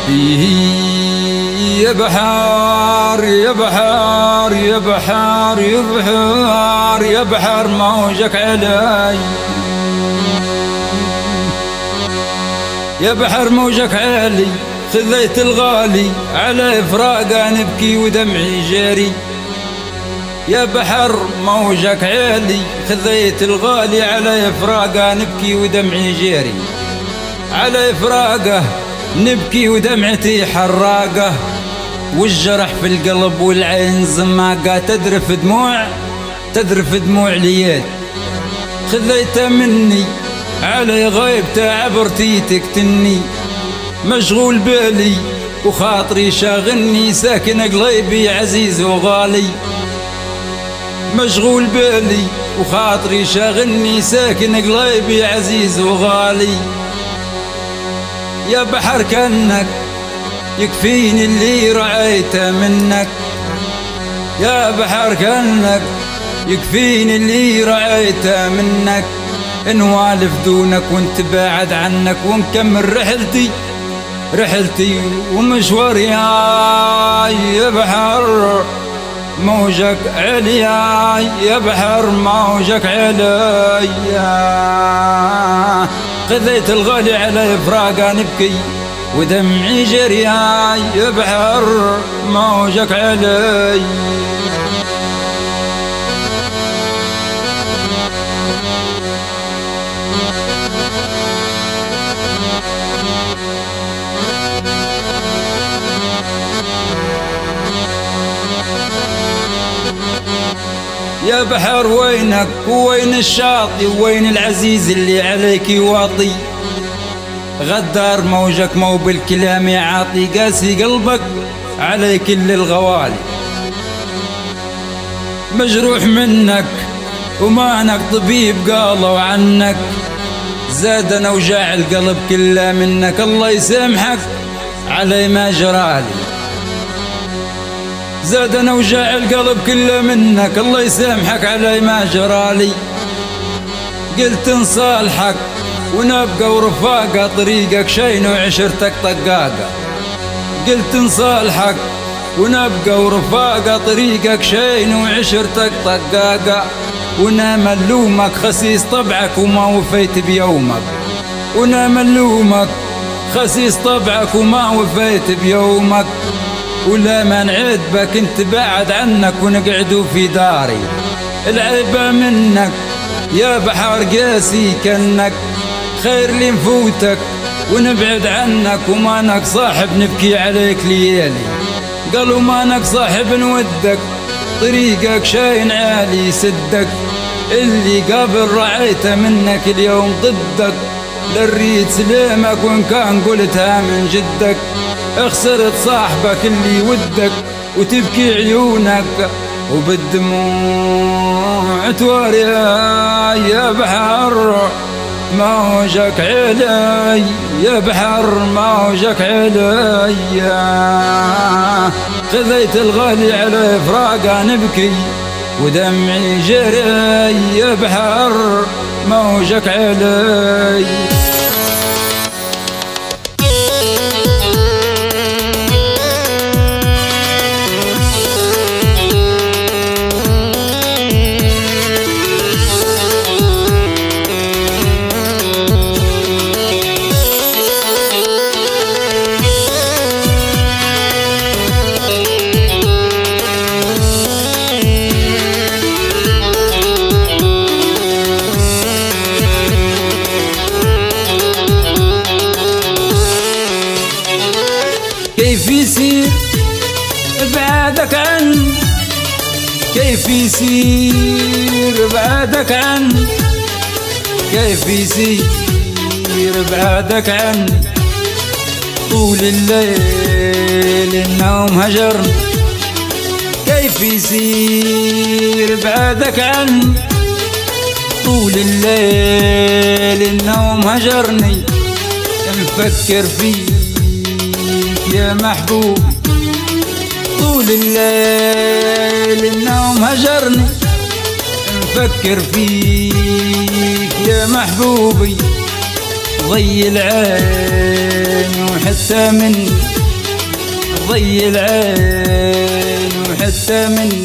يا بحار يا بحار يا بحار يا بحار يا بحار موجك علي، يا بحر موجك عالي خذيت الغالي على فراقه نبكي ودمعي جاري. يا بحر موجك عالي خذيت الغالي على فراقه نبكي ودمعي جاري. على فراقه نبكي ودمعتي حراقه، والجرح في القلب والعين زماقه، تذرف دموع ليال. خذيته مني على غيبته عبرتي تقتلني، مشغول بالي وخاطري شاغلني، ساكن قلبي عزيز وغالي. مشغول بالي وخاطري شاغلني، ساكن قلبي عزيز وغالي. يا بحر كأنك يكفيني اللي رعيته منك، يا بحر كأنك يكفيني اللي رعيته منك. انوالف دونك وانت بعد عنك، ونكمل رحلتي ومشواري. يا بحر موجك علي، يا بحر موجك علي. خذيت الغالي على فراقه نبكي ودمعي جري، يا بحر موجك علي. يا بحر وينك وين الشاطي، وين العزيز اللي عليك واطي. غدار موجك مو بالكلام يعاطي، قاسي قلبك علي كل الغوالي. مجروح منك ومانك طبيب قالوا عنك، زادنا وجاع القلب كله منك. الله يسامحك علي ما جرالي، زادنا وجاع القلب كله منك. الله يسامحك علي ما جرالي. قلت نصالحك ونبقى ورفاقة، طريقك شين وعشرتك طقاقة. قلت نصالحك ونبقى ورفاقة، طريقك شين وعشرتك طقاقة. وانا ملومك خسيس طبعك وما وفيت بيومك، وانا ملومك خسيس طبعك وما وفيت بيومك. ولا ما نعد بك انت بعد عنك ونقعدوا في داري. العيبة منك يا بحر قاسي كنك، خير لي نفوتك ونبعد عنك. ومانك صاحب نبكي عليك ليالي، قالوا مانك صاحب نودك، طريقك شاين عالي سدك. اللي قبل رعيته منك اليوم ضدك، للريد سلامك وان كان قلتها من جدك. خسرت صاحبك اللي ودك وتبكي عيونك وبالدموع تواري. يا بحر موجك علي، يا بحر موجك علي. خذيت الغالي على فراقه نبكي ودمعي جري، يا بحر موجك علي. كيف يصير بعدك عني، كيف يصير بعدك عني، كيف يصير بعدك عني. طول الليل النوم هجرني، كيف يصير بعدك عني. طول الليل النوم هجرني، نفكر فيك يا محبوب. طول الليل النوم هجرني، نفكر فيك يا محبوبي. ضي العين وحتى مني ضي العين وحتى مني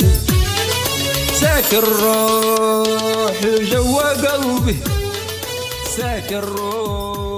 ساكن روحي وجوا قلبي ساكن روحي.